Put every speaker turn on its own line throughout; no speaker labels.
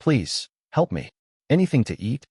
Please, help me. Anything to eat?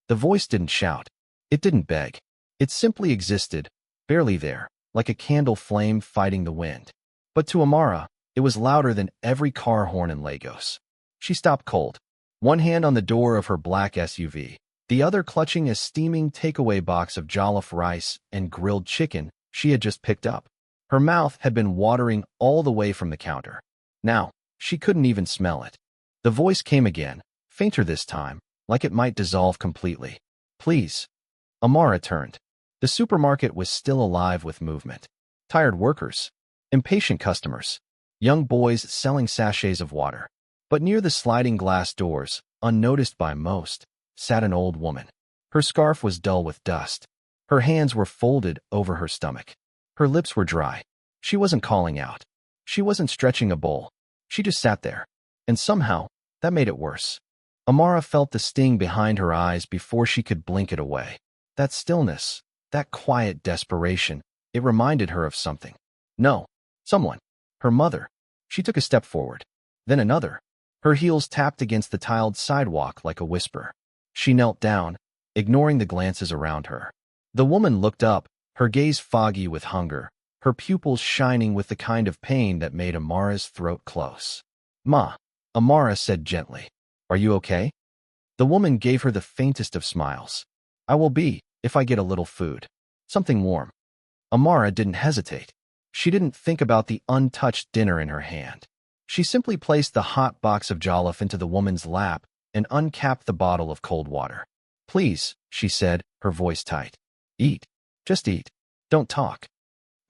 The voice didn't shout. It didn't beg. It simply existed, barely there, like a candle flame fighting the wind. But to Amara, it was louder than every car horn in Lagos. She stopped cold, one hand on the door of her black SUV, the other clutching a steaming takeaway box of jollof rice and grilled chicken she had just picked up. Her mouth had been watering all the way from the counter. Now, she couldn't even smell it. The voice came again, fainter this time, like it might dissolve completely. Please. Amara turned. The supermarket was still alive with movement. Tired workers, impatient customers, young boys selling sachets of water. But near the sliding glass doors, unnoticed by most, sat an old woman. Her scarf was dull with dust. Her hands were folded over her stomach. Her lips were dry. She wasn't calling out. She wasn't stretching a bowl. She just sat there. And somehow, that made it worse. Amara felt the sting behind her eyes before she could blink it away. That stillness, that quiet desperation, it reminded her of something. No, someone. Her mother. She took a step forward. Then another. Her heels tapped against the tiled sidewalk like a whisper. She knelt down, ignoring the glances around her. The woman looked up, her gaze foggy with hunger, her pupils shining with the kind of pain that made Amara's throat close. Ma, Amara said gently. Are you okay? The woman gave her the faintest of smiles. I will be, if I get a little food. Something warm. Amara didn't hesitate. She didn't think about the untouched dinner in her hand. She simply placed the hot box of jollof into the woman's lap and uncapped the bottle of cold water. Please, she said, her voice tight. Eat. Just eat. Don't talk.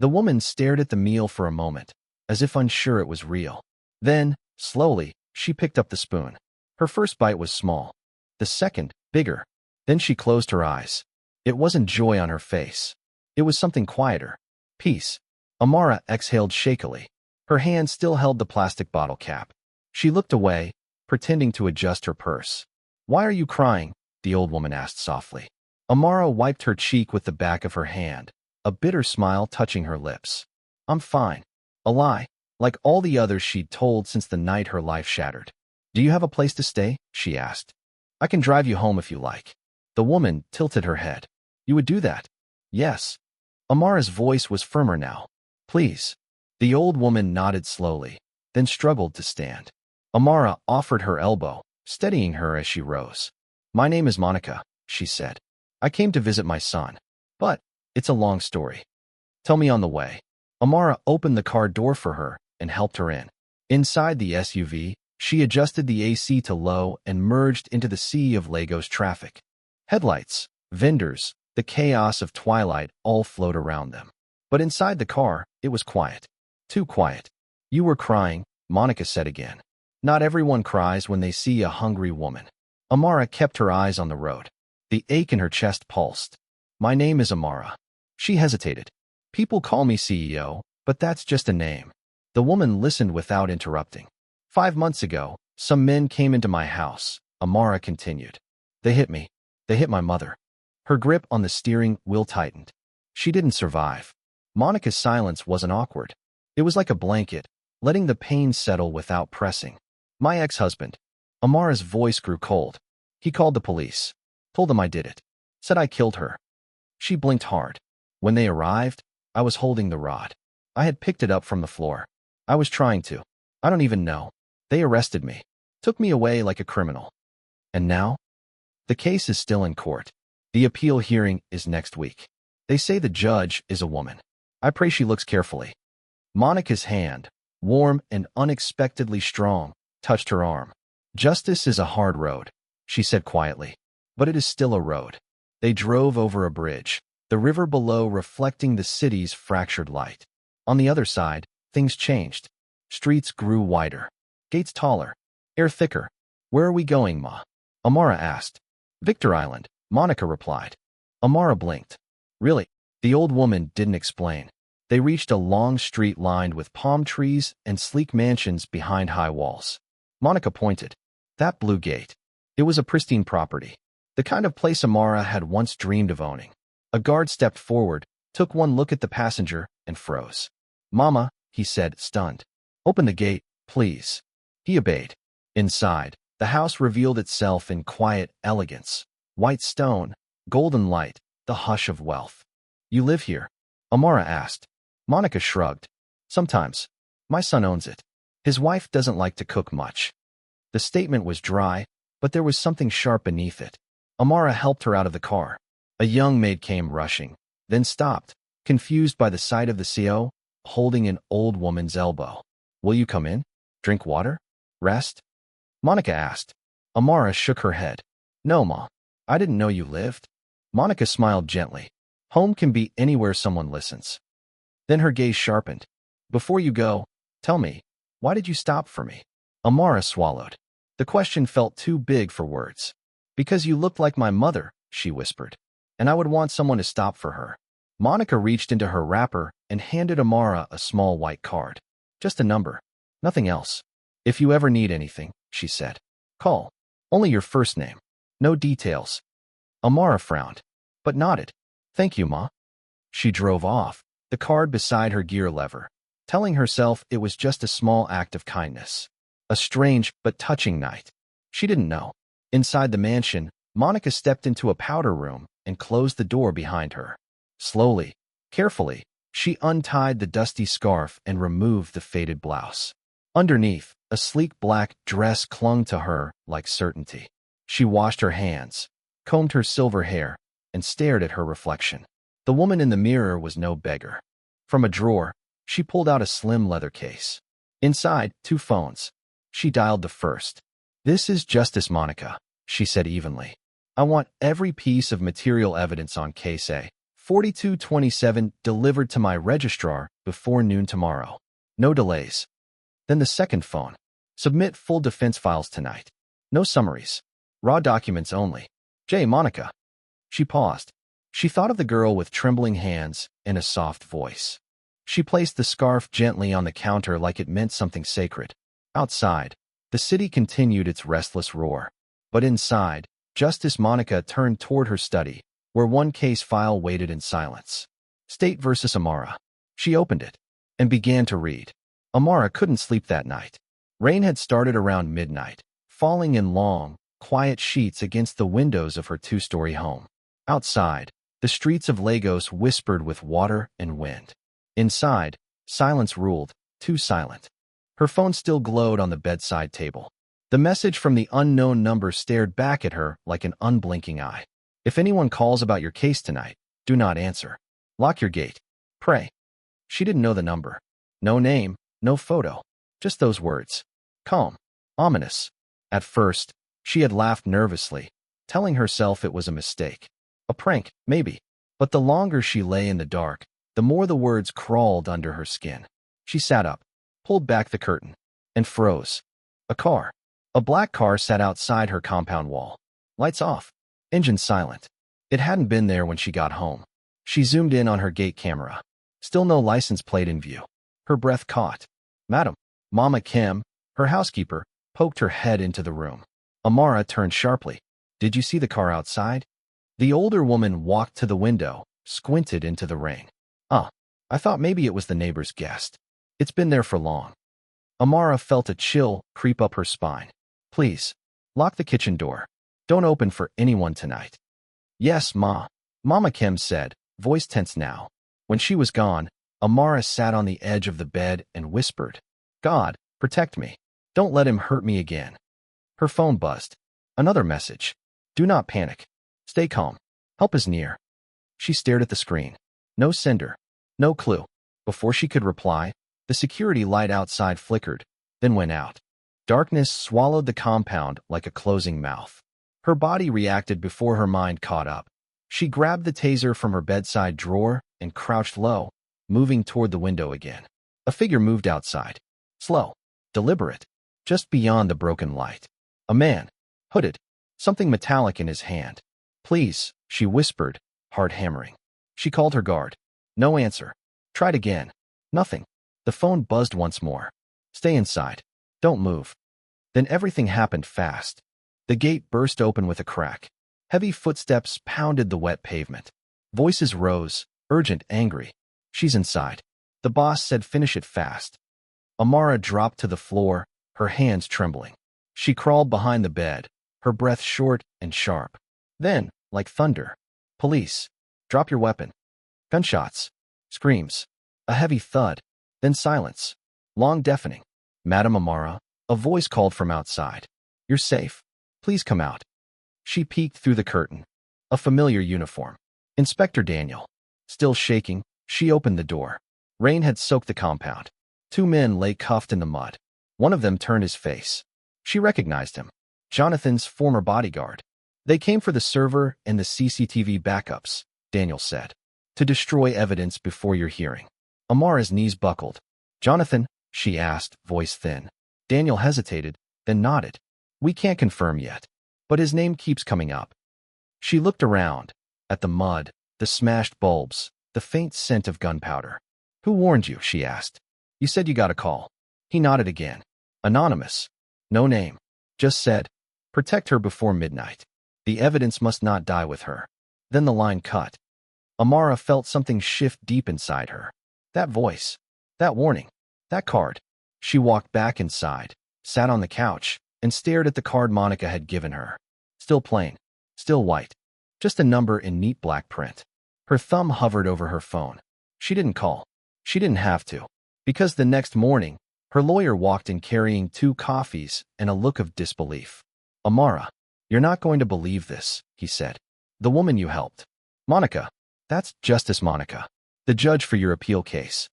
The woman stared at the meal for a moment, as if unsure it was real. Then, slowly, she picked up the spoon. Her first bite was small. The second, bigger. Then she closed her eyes. It wasn't joy on her face. It was something quieter. Peace. Amara exhaled shakily. Her hand still held the plastic bottle cap. She looked away, pretending to adjust her purse. Why are you crying? The old woman asked softly. Amara wiped her cheek with the back of her hand, a bitter smile touching her lips. I'm fine. A lie, like all the others she'd told since the night her life shattered. Do you have a place to stay? She asked. I can drive you home if you like. The woman tilted her head. You would do that? Yes. Amara's voice was firmer now. Please. The old woman nodded slowly, then struggled to stand. Amara offered her elbow, steadying her as she rose. My name is Monica, she said. I came to visit my son. But it's a long story. Tell me on the way. Amara opened the car door for her and helped her in. Inside the SUV, she adjusted the AC to low and merged into the sea of Lagos traffic. Headlights, vendors, the chaos of twilight all flowed around them. But inside the car, it was quiet. Too quiet. You were crying, Monica said again. Not everyone cries when they see a hungry woman. Amara kept her eyes on the road. The ache in her chest pulsed. My name is Amara. She hesitated. People call me CEO, but that's just a name. The woman listened without interrupting. 5 months ago, some men came into my house, Amara continued. They hit me. They hit my mother. Her grip on the steering wheel tightened. She didn't survive. Monica's silence wasn't awkward. It was like a blanket, letting the pain settle without pressing. My ex-husband. Amara's voice grew cold. He called the police. Told them I did it. Said I killed her. She blinked hard. When they arrived, I was holding the rod. I had picked it up from the floor. I was trying to. I don't even know. They arrested me. Took me away like a criminal. And now? The case is still in court. The appeal hearing is next week. They say the judge is a woman. I pray she looks carefully. Monica's hand, warm and unexpectedly strong, touched her arm. Justice is a hard road, she said quietly. But it is still a road. They drove over a bridge, the river below reflecting the city's fractured light. On the other side, things changed. Streets grew wider. Gates taller. Air thicker. Where are we going, Ma? Amara asked. Victor Island, Monica replied. Amara blinked. Really? The old woman didn't explain. They reached a long street lined with palm trees and sleek mansions behind high walls. Monica pointed. That blue gate. It was a pristine property. The kind of place Amara had once dreamed of owning. A guard stepped forward, took one look at the passenger, and froze. Mama, he said, stunned. Open the gate, please. He obeyed. Inside, The house revealed itself in quiet elegance. White stone, golden light, the hush of wealth. You live here? Amara asked. Monica shrugged. Sometimes. My son owns it. His wife doesn't like to cook much. The statement was dry, but there was something sharp beneath it. Amara helped her out of the car. A young maid came rushing, then stopped, confused by the sight of the CO, holding an old woman's elbow. Will you come in? Drink water? Rest? Monica asked. Amara shook her head. No, Ma. I didn't know you lived. Monica smiled gently. Home can be anywhere someone listens. Then her gaze sharpened. Before you go, tell me, why did you stop for me? Amara swallowed. The question felt too big for words. Because you looked like my mother, she whispered. And I would want someone to stop for her. Monica reached into her wrapper and handed Amara a small white card. Just a number. Nothing else. If you ever need anything, she said, call. Only your first name. No details. Amara frowned, but nodded. Thank you, Ma. She drove off, the card beside her gear lever, telling herself it was just a small act of kindness. A strange but touching night. She didn't know. Inside the mansion, Monica stepped into a powder room and closed the door behind her. Slowly, carefully, she untied the dusty scarf and removed the faded blouse. Underneath, a sleek black dress clung to her like certainty. She washed her hands, combed her silver hair, and stared at her reflection. The woman in the mirror was no beggar. From a drawer, she pulled out a slim leather case. Inside, 2 phones. She dialed the first. This is Justice Monica, she said evenly. I want every piece of material evidence on case A. 4227 delivered to my registrar before noon tomorrow. No delays. Then the second phone. Submit full defense files tonight. No summaries. Raw documents only. J. Monica. She paused. She thought of the girl with trembling hands and a soft voice. She placed the scarf gently on the counter like it meant something sacred. Outside, the city continued its restless roar. But inside, Justice Monica turned toward her study, where one case file waited in silence. State versus Amara. She opened it and began to read. Amara couldn't sleep that night. Rain had started around midnight, falling in long, quiet sheets against the windows of her 2-story home. Outside, the streets of Lagos whispered with water and wind. Inside, silence ruled, too silent. Her phone still glowed on the bedside table. The message from the unknown number stared back at her like an unblinking eye. If anyone calls about your case tonight, do not answer. Lock your gate. Pray. She didn't know the number. No name, no photo. Just those words. Calm. Ominous. At first, she had laughed nervously, telling herself it was a mistake. A prank, maybe. But the longer she lay in the dark, the more the words crawled under her skin. She sat up, pulled back the curtain, and froze. A car. A black car sat outside her compound wall. Lights off. Engine silent. It hadn't been there when she got home. She zoomed in on her gate camera. Still no license plate in view. Her breath caught. Madam. Mama Kim, her housekeeper, poked her head into the room. Amara turned sharply. Did you see the car outside? The older woman walked to the window, squinted into the rain. I thought maybe it was the neighbor's guest. It's been there for long. Amara felt a chill creep up her spine. Please, lock the kitchen door. Don't open for anyone tonight. Yes, Ma. Mama Kim said, voice tense now. When she was gone, Amara sat on the edge of the bed and whispered, God, protect me. Don't let him hurt me again. Her phone buzzed. Another message. Do not panic. Stay calm. Help is near. She stared at the screen. No sender. No clue. Before she could reply, the security light outside flickered, then went out. Darkness swallowed the compound like a closing mouth. Her body reacted before her mind caught up. She grabbed the taser from her bedside drawer and crouched low, moving toward the window again. A figure moved outside. Slow. Deliberate. Just beyond the broken light. A man. Hooded. Something metallic in his hand. Please, she whispered, heart hammering. She called her guard. No answer. Tried again. Nothing. The phone buzzed once more. Stay inside. Don't move. Then everything happened fast. The gate burst open with a crack. Heavy footsteps pounded the wet pavement. Voices rose, urgent, angry. She's inside. The boss said finish it fast. Amara dropped to the floor, her hands trembling. She crawled behind the bed, her breath short and sharp. Then, like thunder, police, drop your weapon. Gunshots, screams, a heavy thud, then silence, long deafening. Madam Amara, a voice called from outside. You're safe. Please come out. She peeked through the curtain. A familiar uniform. Inspector Daniel. Still shaking, she opened the door. Rain had soaked the compound. Two men lay cuffed in the mud. One of them turned his face. She recognized him. Jonathan's former bodyguard. They came for the server and the CCTV backups, Daniel said. To destroy evidence before your hearing. Amara's knees buckled. Jonathan, she asked, voice thin. Daniel hesitated, then nodded. We can't confirm yet, but his name keeps coming up. She looked around, at the mud, the smashed bulbs, the faint scent of gunpowder. Who warned you? She asked. You said you got a call. He nodded again. Anonymous. No name. Just said, protect her before midnight. The evidence must not die with her. Then the line cut. Amara felt something shift deep inside her. That voice. That warning. That card. She walked back inside, sat on the couch, and stared at the card Monica had given her. Still plain. Still white. Just a number in neat black print. Her thumb hovered over her phone. She didn't call. She didn't have to. Because the next morning, her lawyer walked in carrying 2 coffees and a look of disbelief. Amara, you're not going to believe this, he said. The woman you helped. Monica. That's Justice Monica. The judge for your appeal case.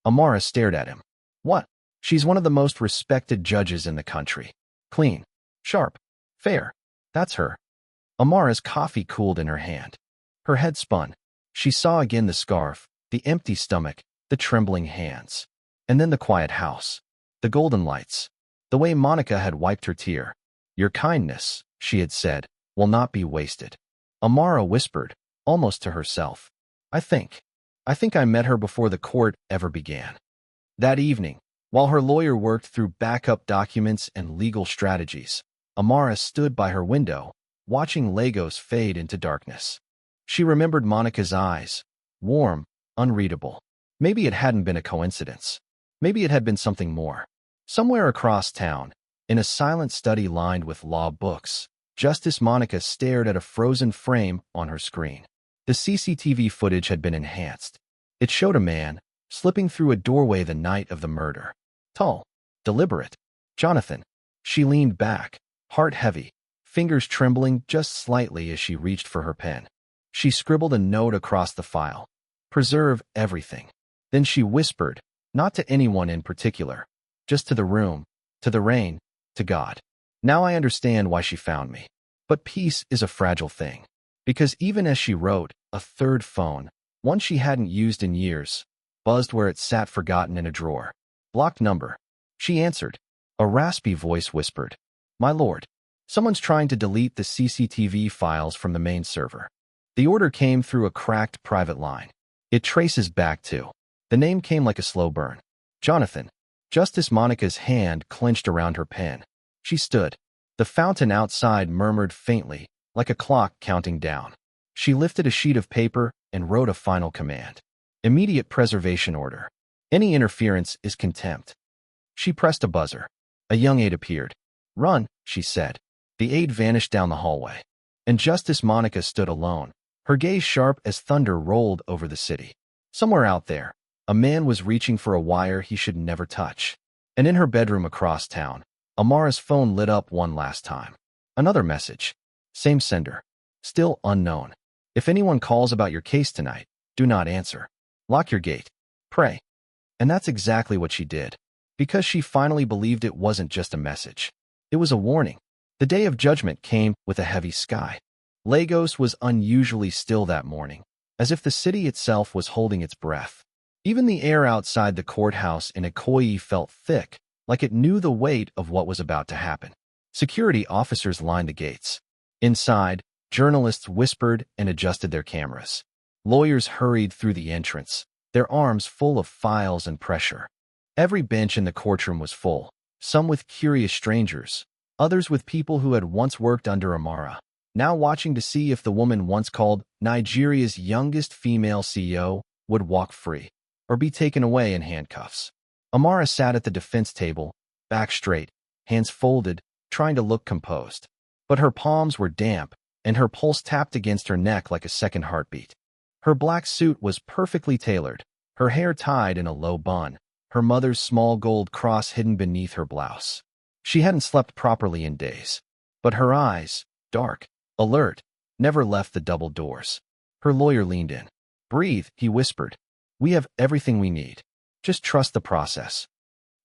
Amara stared at him. What? She's one of the most respected judges in the country. Clean. Sharp. Fair. That's her. Amara's coffee cooled in her hand. Her head spun. She saw again the scarf, the empty stomach, the trembling hands. And then the quiet house. The golden lights. The way Monica had wiped her tear. Your kindness, she had said, will not be wasted. Amara whispered, almost to herself. I think I met her before the court ever began. That evening, while her lawyer worked through backup documents and legal strategies, Amara stood by her window, watching Legos fade into darkness. She remembered Monica's eyes, warm, unreadable. Maybe it hadn't been a coincidence. Maybe it had been something more. Somewhere across town, in a silent study lined with law books, Justice Monica stared at a frozen frame on her screen. The CCTV footage had been enhanced. It showed a man slipping through a doorway the night of the murder. Tall, deliberate. Jonathan. She leaned back, heart heavy, fingers trembling just slightly as she reached for her pen. She scribbled a note across the file. Preserve everything. Then she whispered, not to anyone in particular, just to the room, to the rain, to God. Now I understand why she found me. But peace is a fragile thing. Because even as she wrote, a third phone, one she hadn't used in years, buzzed where it sat forgotten in a drawer. Blocked number. She answered. A raspy voice whispered, My lord, someone's trying to delete the CCTV files from the main server. The order came through a cracked private line. It traces back to. The name came like a slow burn. Jonathan. Justice Monica's hand clenched around her pen. She stood. The fountain outside murmured faintly, like a clock counting down. She lifted a sheet of paper and wrote a final command. Immediate preservation order. Any interference is contempt. She pressed a buzzer. A young aide appeared. Run, she said. The aide vanished down the hallway. And Justice Monica stood alone, her gaze sharp as thunder rolled over the city. Somewhere out there, a man was reaching for a wire he should never touch. And in her bedroom across town, Amara's phone lit up one last time. Another message. Same sender. Still unknown. If anyone calls about your case tonight, do not answer. Lock your gate. Pray. And that's exactly what she did. Because she finally believed it wasn't just a message. It was a warning. The day of judgment came with a heavy sky. Lagos was unusually still that morning, as if the city itself was holding its breath. Even the air outside the courthouse in Ikoyi felt thick, like it knew the weight of what was about to happen. Security officers lined the gates. Inside, journalists whispered and adjusted their cameras. Lawyers hurried through the entrance, their arms full of files and pressure. Every bench in the courtroom was full, some with curious strangers, others with people who had once worked under Amara, now watching to see if the woman once called Nigeria's youngest female CEO would walk free or be taken away in handcuffs. Amara sat at the defense table, back straight, hands folded, trying to look composed. But her palms were damp, and her pulse tapped against her neck like a second heartbeat. Her black suit was perfectly tailored, her hair tied in a low bun, her mother's small gold cross hidden beneath her blouse. She hadn't slept properly in days. But her eyes, dark, alert, never left the double doors. Her lawyer leaned in. "Breathe," he whispered. "We have everything we need. Just trust the process."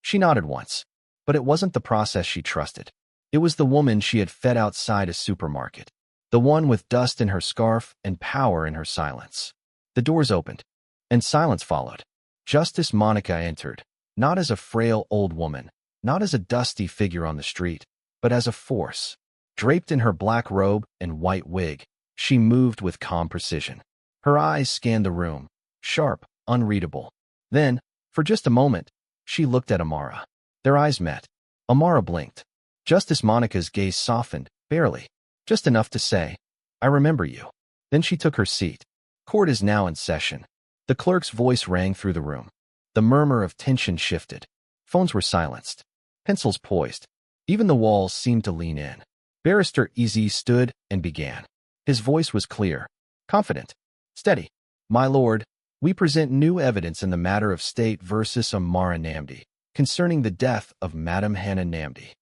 She nodded once. But it wasn't the process she trusted. It was the woman she had fed outside a supermarket. The one with dust in her scarf and power in her silence. The doors opened, and silence followed. Justice Monica entered, not as a frail old woman, not as a dusty figure on the street, but as a force. Draped in her black robe and white wig, she moved with calm precision. Her eyes scanned the room, sharp, unreadable. Then, for just a moment, she looked at Amara. Their eyes met. Amara blinked. Justice Monica's gaze softened, barely, just enough to say, "I remember you." Then she took her seat. Court is now in session. The clerk's voice rang through the room. The murmur of tension shifted. Phones were silenced. Pencils poised. Even the walls seemed to lean in. Barrister Ez stood and began. His voice was clear, confident, steady. "My lord, we present new evidence in the matter of State versus Amara Namdi, concerning the death of Madam Hannah Namdi."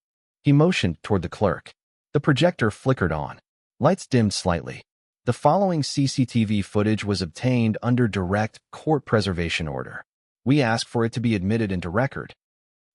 He motioned toward the clerk. The projector flickered on. Lights dimmed slightly. The following CCTV footage was obtained under direct court preservation order. We ask for it to be admitted into record.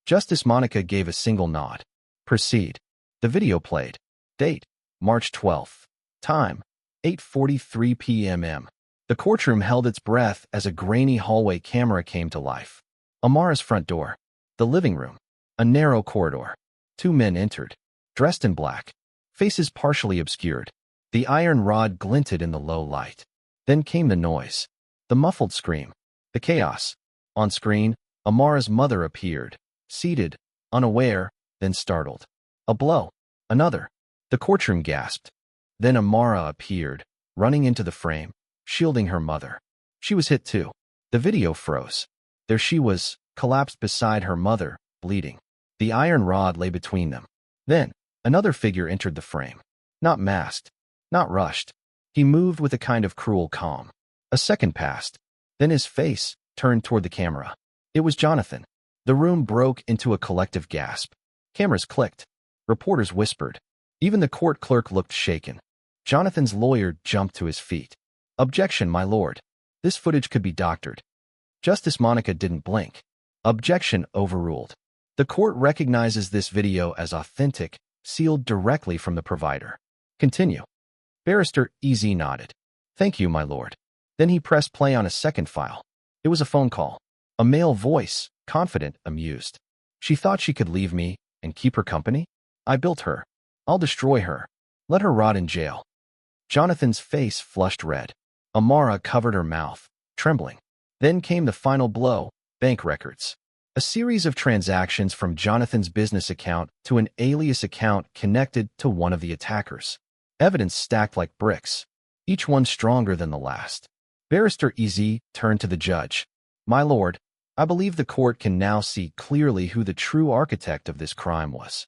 Justice Monica gave a single nod. "Proceed." The video played. Date, March 12th. Time, 8:43 p.m. The courtroom held its breath as a grainy hallway camera came to life. Amara's front door. The living room. A narrow corridor. Two men entered, dressed in black, faces partially obscured. The iron rod glinted in the low light. Then came the noise, the muffled scream, the chaos. On screen, Amara's mother appeared, seated, unaware, then startled. A blow. Another. The courtroom gasped. Then Amara appeared, running into the frame, shielding her mother. She was hit too. The video froze. There she was, collapsed beside her mother, bleeding. The iron rod lay between them. Then, another figure entered the frame. Not masked, not rushed. He moved with a kind of cruel calm. A second passed. Then his face turned toward the camera. It was Jonathan. The room broke into a collective gasp. Cameras clicked. Reporters whispered. Even the court clerk looked shaken. Jonathan's lawyer jumped to his feet. "Objection, my lord. This footage could be doctored." Justice Monica didn't blink. Objection overruled. The court recognizes this video as authentic, sealed directly from the provider. Continue. Barrister Ez nodded. "Thank you, my lord." Then he pressed play on a second file. It was a phone call. A male voice, confident, amused. "She thought she could leave me and keep her company? I built her. I'll destroy her. Let her rot in jail." Jonathan's face flushed red. Amara covered her mouth, trembling. Then came the final blow, bank records. A series of transactions from Jonathan's business account to an alias account connected to one of the attackers. Evidence stacked like bricks, each one stronger than the last. Barrister Ez turned to the judge. "My lord, I believe the court can now see clearly who the true architect of this crime was."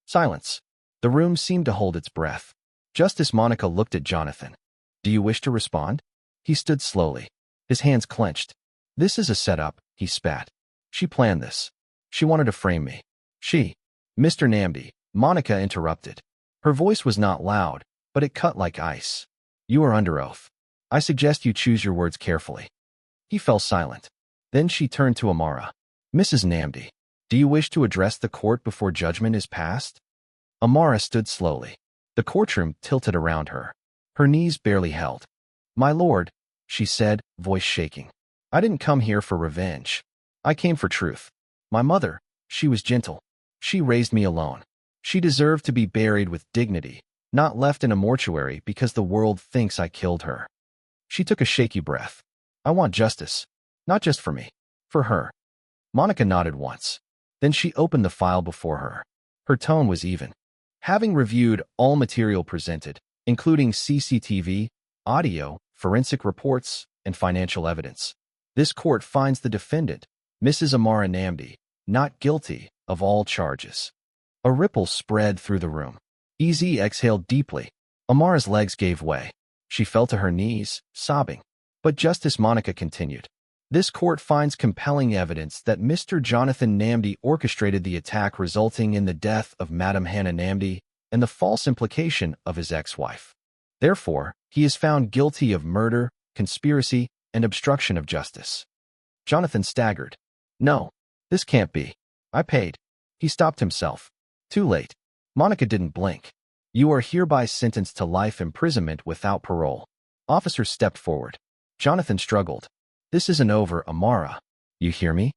Silence. The room seemed to hold its breath. Justice Monica looked at Jonathan. "Do you wish to respond?" He stood slowly, his hands clenched. "This is a setup," he spat. "She planned this. She wanted to frame me. She—" "Mr. Namdi," Monica interrupted. Her voice was not loud, but it cut like ice. "You are under oath. I suggest you choose your words carefully." He fell silent. Then she turned to Amara. "Mrs. Namdi, do you wish to address the court before judgment is passed?" Amara stood slowly. The courtroom tilted around her. Her knees barely held. "My lord," she said, voice shaking. "I didn't come here for revenge. I came for truth. My mother, she was gentle. She raised me alone. She deserved to be buried with dignity, not left in a mortuary because the world thinks I killed her." She took a shaky breath. "I want justice, not just for me, for her." Monica nodded once. Then she opened the file before her. Her tone was even. "Having reviewed all material presented, including CCTV, audio, forensic reports, and financial evidence, this court finds the defendant, Mrs. Amara Namdi, not guilty of all charges." A ripple spread through the room. Easy exhaled deeply. Amara's legs gave way. She fell to her knees, sobbing. But Justice Monica continued. This court finds compelling evidence that Mr. Jonathan Namdi orchestrated the attack, resulting in the death of Madam Hannah Namdi and the false implication of his ex-wife. Therefore, he is found guilty of murder, conspiracy, and obstruction of justice. Jonathan staggered. No, this can't be. I paid. He stopped himself. Too late. Monica didn't blink. You are hereby sentenced to life imprisonment without parole. Officer stepped forward. Jonathan struggled. This isn't over, Amara. You hear me?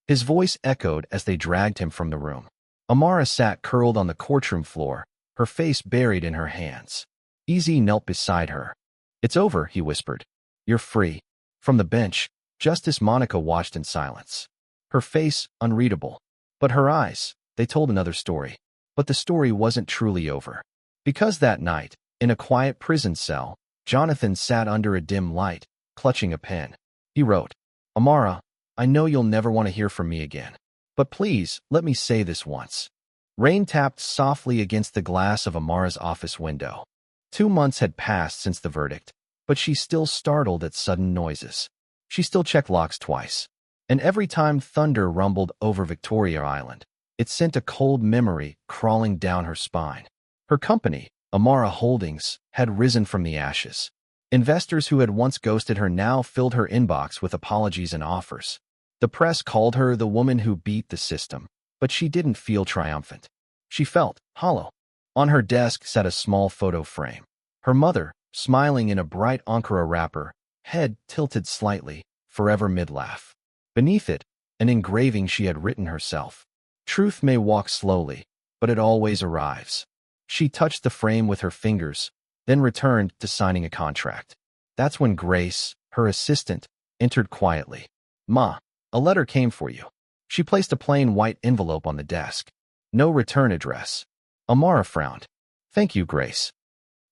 His voice echoed as they dragged him from the room. Amara sat curled on the courtroom floor, her face buried in her hands. Easy knelt beside her. It's over, he whispered. You're free. From the bench, Justice Monica watched in silence. Her face unreadable. But her eyes, they told another story. But the story wasn't truly over. Because that night, in a quiet prison cell, Jonathan sat under a dim light, clutching a pen. He wrote, Amara, I know you'll never want to hear from me again. But please, let me say this once. Rain tapped softly against the glass of Amara's office window. 2 months had passed since the verdict, but she still startled at sudden noises. She still checked locks twice. And every time thunder rumbled over Victoria Island, it sent a cold memory crawling down her spine. Her company, Amara Holdings, had risen from the ashes. Investors who had once ghosted her now filled her inbox with apologies and offers. The press called her the woman who beat the system, but she didn't feel triumphant. She felt hollow. On her desk sat a small photo frame. Her mother, smiling in a bright Ankara wrapper, head tilted slightly, forever mid-laugh. Beneath it, an engraving she had written herself. Truth may walk slowly, but it always arrives. She touched the frame with her fingers, then returned to signing a contract. That's when Grace, her assistant, entered quietly. Ma, a letter came for you. She placed a plain white envelope on the desk. No return address. Amara frowned. Thank you, Grace.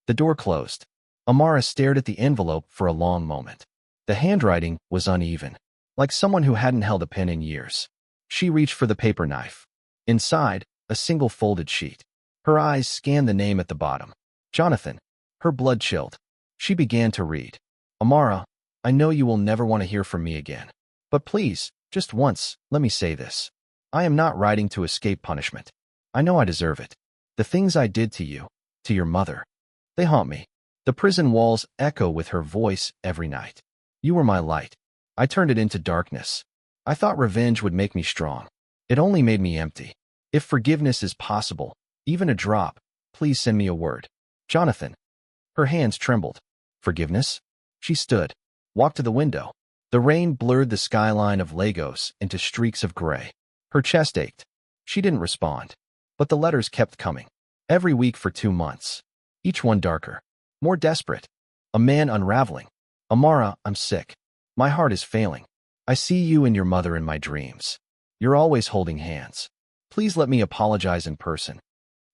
The door closed. Amara stared at the envelope for a long moment. The handwriting was uneven, like someone who hadn't held a pen in years. She reached for the paper knife. Inside, a single folded sheet. Her eyes scanned the name at the bottom. Jonathan. Her blood chilled. She began to read. Amara, I know you will never want to hear from me again. But please, just once, let me say this. I am not writing to escape punishment. I know I deserve it. The things I did to you, to your mother, they haunt me. The prison walls echo with her voice every night. You were my light. I turned it into darkness. I thought revenge would make me strong. It only made me empty. If forgiveness is possible, even a drop, please send me a word. Jonathan. Her hands trembled. Forgiveness? She stood, walked to the window. The rain blurred the skyline of Lagos into streaks of gray. Her chest ached. She didn't respond. But the letters kept coming. Every week for 2 months. Each one darker. More desperate. A man unraveling. Amara, I'm sick. My heart is failing. I see you and your mother in my dreams. You're always holding hands. Please let me apologize in person.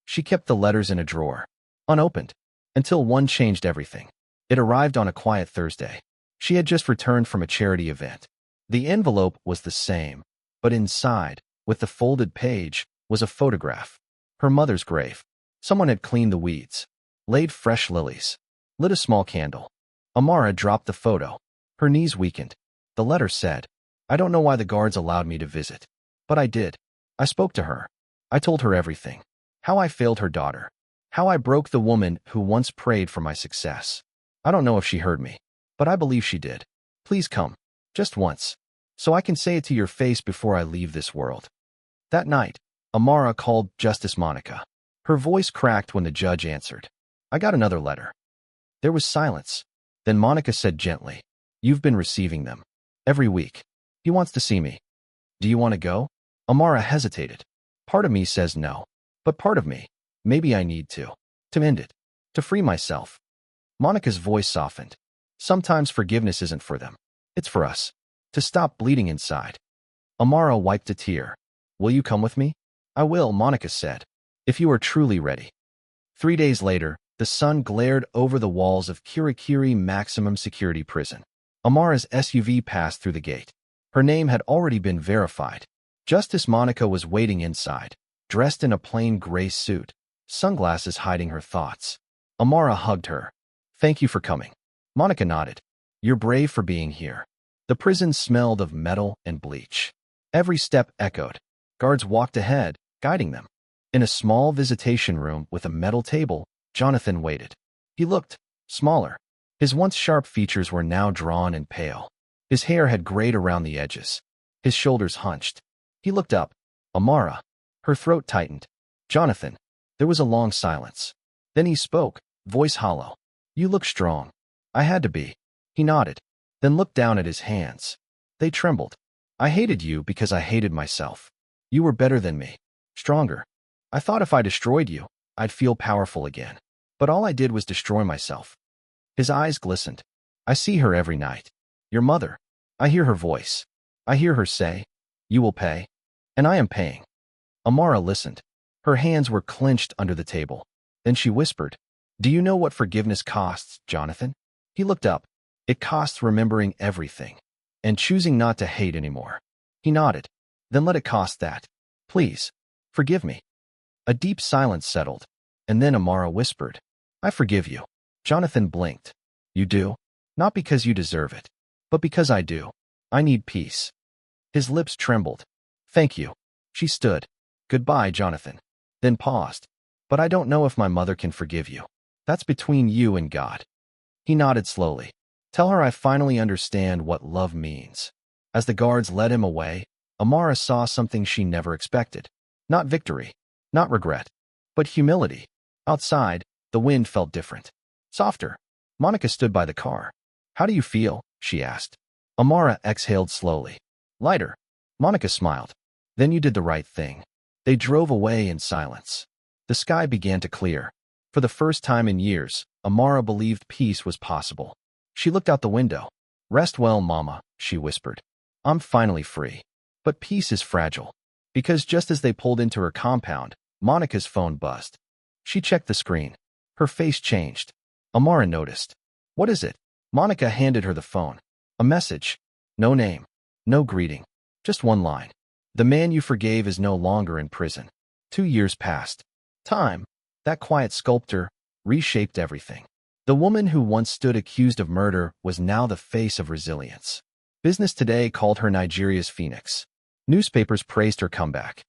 She kept the letters in a drawer, unopened, until one changed everything. It arrived on a quiet Thursday. She had just returned from a charity event. The envelope was the same, but inside, with the folded page, was a photograph. Her mother's grave. Someone had cleaned the weeds, laid fresh lilies, lit a small candle. Amara dropped the photo. Her knees weakened. The letter said, I don't know why the guards allowed me to visit, but I did. I spoke to her. I told her everything. How I failed her daughter. How I broke the woman who once prayed for my success. I don't know if she heard me, but I believe she did. Please come, just once, so I can say it to your face before I leave this world. That night, Amara called Justice Monica. Her voice cracked when the judge answered. I got another letter. There was silence. Then Monica said gently, You've been receiving them. Every week. He wants to see me. Do you want to go? Amara hesitated. Part of me says no. But part of me, maybe I need to end it. To free myself. Monica's voice softened. Sometimes forgiveness isn't for them. It's for us. To stop bleeding inside. Amara wiped a tear. Will you come with me? I will, Monica said. If you are truly ready. 3 days later, the sun glared over the walls of Kirikiri Maximum Security Prison. Amara's SUV passed through the gate. Her name had already been verified. Justice Monica was waiting inside, dressed in a plain gray suit, sunglasses hiding her thoughts. Amara hugged her. "Thank you for coming." Monica nodded. "You're brave for being here." The prison smelled of metal and bleach. Every step echoed. Guards walked ahead, guiding them. In a small visitation room with a metal table, Jonathan waited. He looked smaller. His once sharp features were now drawn and pale. His hair had grayed around the edges. His shoulders hunched. He looked up. Amara. Her throat tightened. "Jonathan." There was a long silence. Then he spoke, voice hollow. "You look strong." "I had to be." He nodded, then looked down at his hands. They trembled. "I hated you because I hated myself. You were better than me. Stronger. I thought if I destroyed you, I'd feel powerful again. But all I did was destroy myself." His eyes glistened. "I see her every night. Your mother. I hear her voice. I hear her say, 'You will pay.' And I am paying." Amara listened. Her hands were clenched under the table. Then she whispered, "Do you know what forgiveness costs, Jonathan?" He looked up. "It costs remembering everything and choosing not to hate anymore." He nodded. "Then let it cost that. Please, forgive me." A deep silence settled, and then Amara whispered, "I forgive you." Jonathan blinked. "You do?" "Not because you deserve it, but because I do. I need peace." His lips trembled. "Thank you." She stood. "Goodbye, Jonathan." Then paused. "But I don't know if my mother can forgive you. That's between you and God." He nodded slowly. "Tell her I finally understand what love means." As the guards led him away, Amara saw something she never expected. Not victory, not regret, but humility. Outside, the wind felt different. Softer. Monica stood by the car. "How do you feel?" she asked. Amara exhaled slowly. "Lighter." Monica smiled. "Then you did the right thing." They drove away in silence. The sky began to clear. For the first time in years, Amara believed peace was possible. She looked out the window. "Rest well, Mama," she whispered. "I'm finally free." But peace is fragile. Because just as they pulled into her compound, Monica's phone buzzed. She checked the screen. Her face changed. Amara noticed. "What is it?" Monica handed her the phone. A message. No name. No greeting. Just one line. "The man you forgave is no longer in prison." 2 years passed. Time, that quiet sculptor, reshaped everything. The woman who once stood accused of murder was now the face of resilience. Business Today called her Nigeria's phoenix. Newspapers praised her comeback.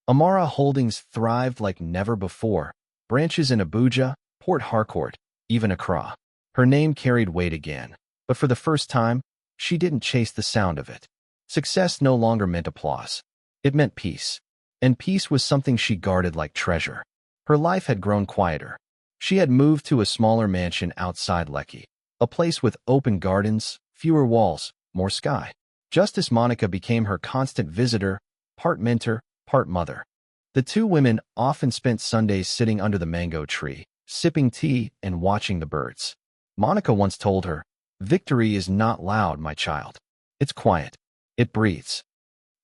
Amara Holdings thrived like never before. Branches in Abuja, Port Harcourt, even Accra. Her name carried weight again. But for the first time, she didn't chase the sound of it. Success no longer meant applause. It meant peace. And peace was something she guarded like treasure. Her life had grown quieter. She had moved to a smaller mansion outside Lekki, a place with open gardens, fewer walls, more sky. Justice Monica became her constant visitor, part mentor, part mother. The two women often spent Sundays sitting under the mango tree, sipping tea and watching the birds. Monica once told her, "Victory is not loud, my child. It's quiet. It breathes."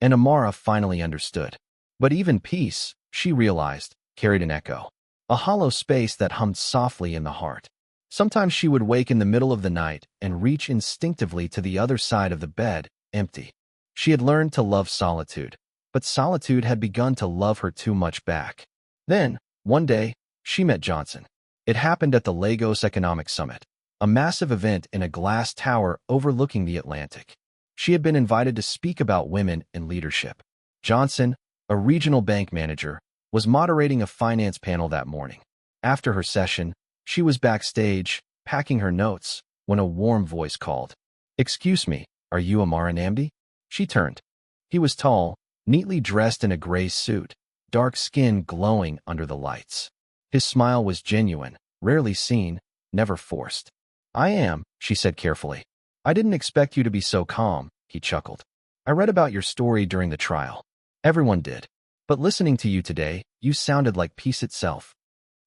And Amara finally understood. But even peace, she realized, carried an echo. A hollow space that hummed softly in the heart. Sometimes she would wake in the middle of the night and reach instinctively to the other side of the bed, empty. She had learned to love solitude, but solitude had begun to love her too much back. Then, one day, she met Johnson. It happened at the Lagos Economic Summit, a massive event in a glass tower overlooking the Atlantic. She had been invited to speak about women in leadership. Johnson, a regional bank manager, was moderating a finance panel that morning. After her session, she was backstage, packing her notes, when a warm voice called. "Excuse me, are you Amara Namdi?" She turned. He was tall, neatly dressed in a gray suit, dark skin glowing under the lights. His smile was genuine, rarely seen, never forced. "I am," she said carefully. "I didn't expect you to be so calm," he chuckled. "I read about your story during the trial. Everyone did. But listening to you today, you sounded like peace itself."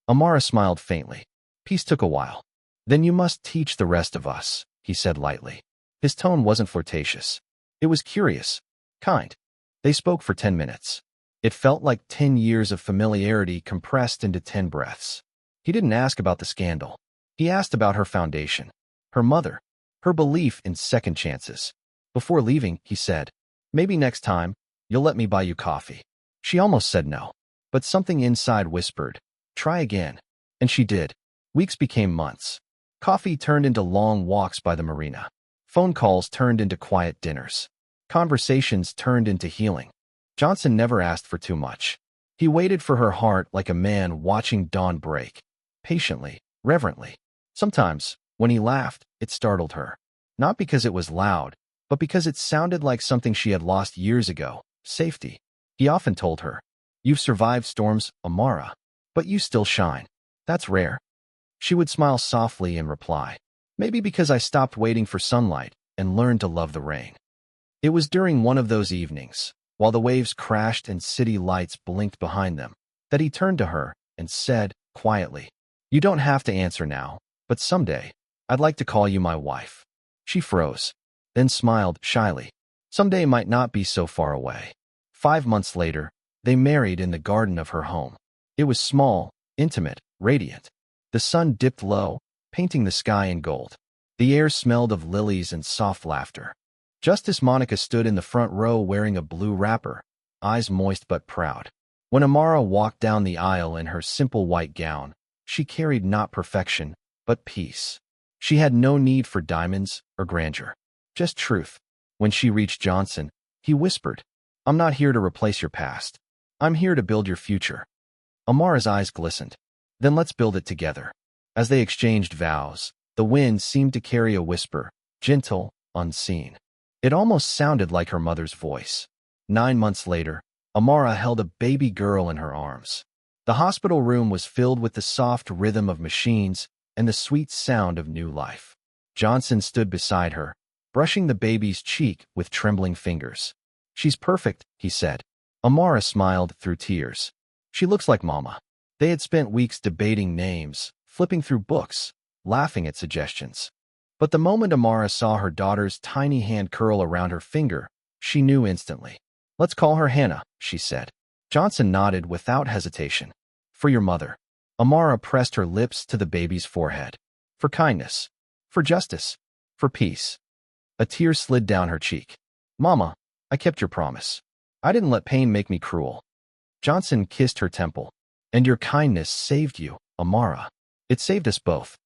Amara smiled faintly. "Peace took a while." "Then you must teach the rest of us," he said lightly. His tone wasn't flirtatious. It was curious, kind. They spoke for 10 minutes. It felt like 10 years of familiarity compressed into 10 breaths. He didn't ask about the scandal. He asked about her foundation, her mother, her belief in second chances. Before leaving, he said, "Maybe next time, you'll let me buy you coffee." She almost said no. But something inside whispered, try again. And she did. Weeks became months. Coffee turned into long walks by the marina. Phone calls turned into quiet dinners. Conversations turned into healing. Johnson never asked for too much. He waited for her heart like a man watching dawn break. Patiently, reverently. Sometimes, when he laughed, it startled her. Not because it was loud, but because it sounded like something she had lost years ago. Safety. He often told her, you've survived storms, Amara, but you still shine. That's rare. She would smile softly and reply, maybe because I stopped waiting for sunlight and learned to love the rain. It was during one of those evenings, while the waves crashed and city lights blinked behind them, that he turned to her and said, quietly, you don't have to answer now, but someday, I'd like to call you my wife. She froze, then smiled shyly. Someday might not be so far away. 5 months later, they married in the garden of her home. It was small, intimate, radiant. The sun dipped low, painting the sky in gold. The air smelled of lilies and soft laughter. Justice Monica stood in the front row wearing a blue wrapper, eyes moist but proud. When Amara walked down the aisle in her simple white gown, she carried not perfection, but peace. She had no need for diamonds or grandeur, just truth. When she reached Johnson, he whispered, I'm not here to replace your past. I'm here to build your future. Amara's eyes glistened. Then let's build it together. As they exchanged vows, the wind seemed to carry a whisper, gentle, unseen. It almost sounded like her mother's voice. 9 months later, Amara held a baby girl in her arms. The hospital room was filled with the soft rhythm of machines and the sweet sound of new life. Johnson stood beside her, brushing the baby's cheek with trembling fingers. She's perfect, he said. Amara smiled through tears. She looks like Mama. They had spent weeks debating names, flipping through books, laughing at suggestions. But the moment Amara saw her daughter's tiny hand curl around her finger, she knew instantly. Let's call her Hannah, she said. Johnson nodded without hesitation. For your mother. Amara pressed her lips to the baby's forehead. For kindness. For justice. For peace. A tear slid down her cheek. Mama, I kept your promise. I didn't let pain make me cruel. Johnson kissed her temple. And your kindness saved you, Amara. It saved us both.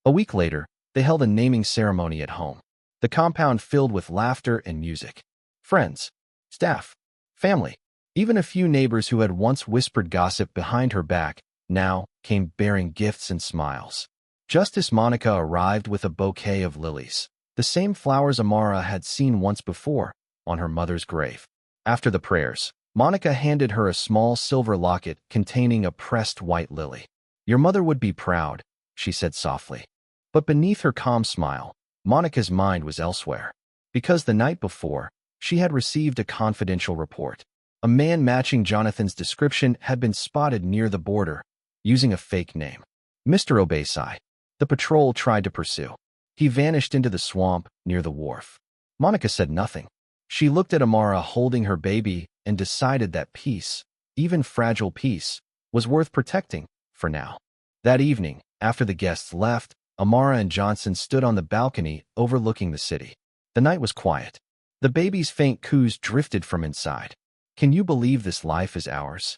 A week later, they held a naming ceremony at home. The compound filled with laughter and music. Friends, staff, family, even a few neighbors who had once whispered gossip behind her back, now came bearing gifts and smiles. Justice Monica arrived with a bouquet of lilies, the same flowers Amara had seen once before, on her mother's grave. After the prayers, Monica handed her a small silver locket containing a pressed white lily. Your mother would be proud, she said softly. But beneath her calm smile, Monica's mind was elsewhere. Because the night before, she had received a confidential report. A man matching Jonathan's description had been spotted near the border, using a fake name. Mr. Obasai. The patrol tried to pursue. He vanished into the swamp near the wharf. Monica said nothing. She looked at Amara holding her baby and decided that peace, even fragile peace, was worth protecting, for now. That evening, after the guests left, Amara and Johnson stood on the balcony overlooking the city. The night was quiet. The baby's faint coos drifted from inside. Can you believe this life is ours?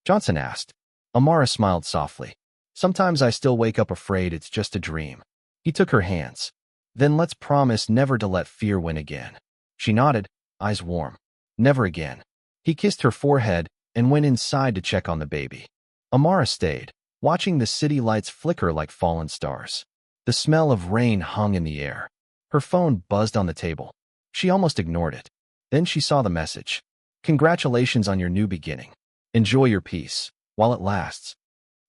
Johnson asked. Amara smiled softly. Sometimes I still wake up afraid it's just a dream. He took her hands. Then let's promise never to let fear win again. She nodded, eyes warm. Never again. He kissed her forehead and went inside to check on the baby. Amara stayed, watching the city lights flicker like fallen stars. The smell of rain hung in the air. Her phone buzzed on the table. She almost ignored it. Then she saw the message. Congratulations on your new beginning. Enjoy your peace, while it lasts.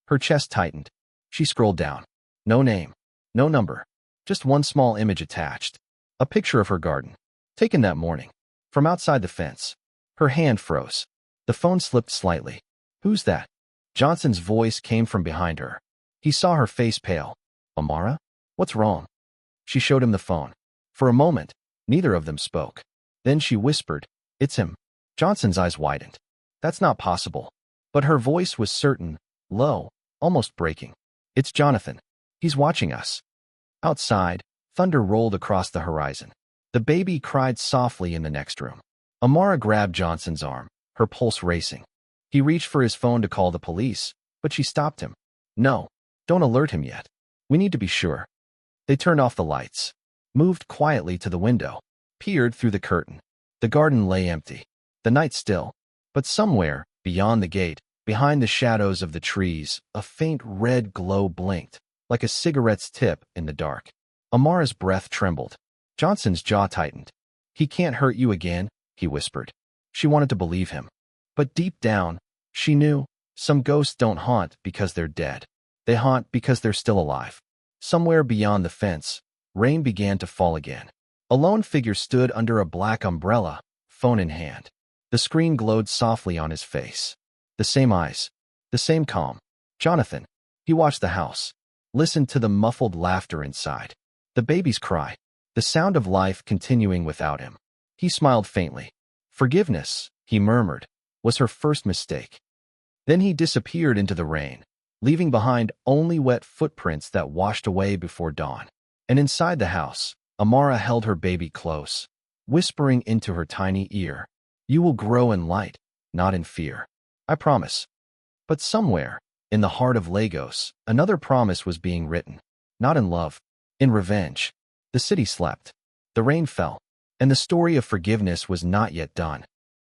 Her chest tightened. She scrolled down. No name. No number. Just one small image attached. A picture of her garden. Taken that morning. From outside the fence. Her hand froze. The phone slipped slightly. Who's that? Johnson's voice came from behind her. He saw her face pale. Amara? What's wrong? She showed him the phone. For a moment, neither of them spoke. Then she whispered, It's him. Johnson's eyes widened. That's not possible. But her voice was certain, low, almost breaking. It's Jonathan. He's watching us. Outside, thunder rolled across the horizon. The baby cried softly in the next room. Amara grabbed Johnson's arm, her pulse racing. He reached for his phone to call the police, but she stopped him. No, don't alert him yet. We need to be sure. They turned off the lights, moved quietly to the window, peered through the curtain. The garden lay empty, the night still, but somewhere, beyond the gate, behind the shadows of the trees, a faint red glow blinked, like a cigarette's tip in the dark. Amara's breath trembled. Johnson's jaw tightened. He can't hurt you again, he whispered. She wanted to believe him. But deep down, she knew some ghosts don't haunt because they're dead. They haunt because they're still alive. Somewhere beyond the fence, rain began to fall again. A lone figure stood under a black umbrella, phone in hand. The screen glowed softly on his face. The same eyes, the same calm. Jonathan. He watched the house, listened to the muffled laughter inside, the baby's cry, the sound of life continuing without him. He smiled faintly. Forgiveness, he murmured, was her first mistake. Then he disappeared into the rain, leaving behind only wet footprints that washed away before dawn. And inside the house, Amara held her baby close, whispering into her tiny ear, "You will grow in light, not in fear. I promise." But somewhere, in the heart of Lagos, another promise was being written. Not in love, in revenge. The city slept. The rain fell. And the story of forgiveness was not yet done.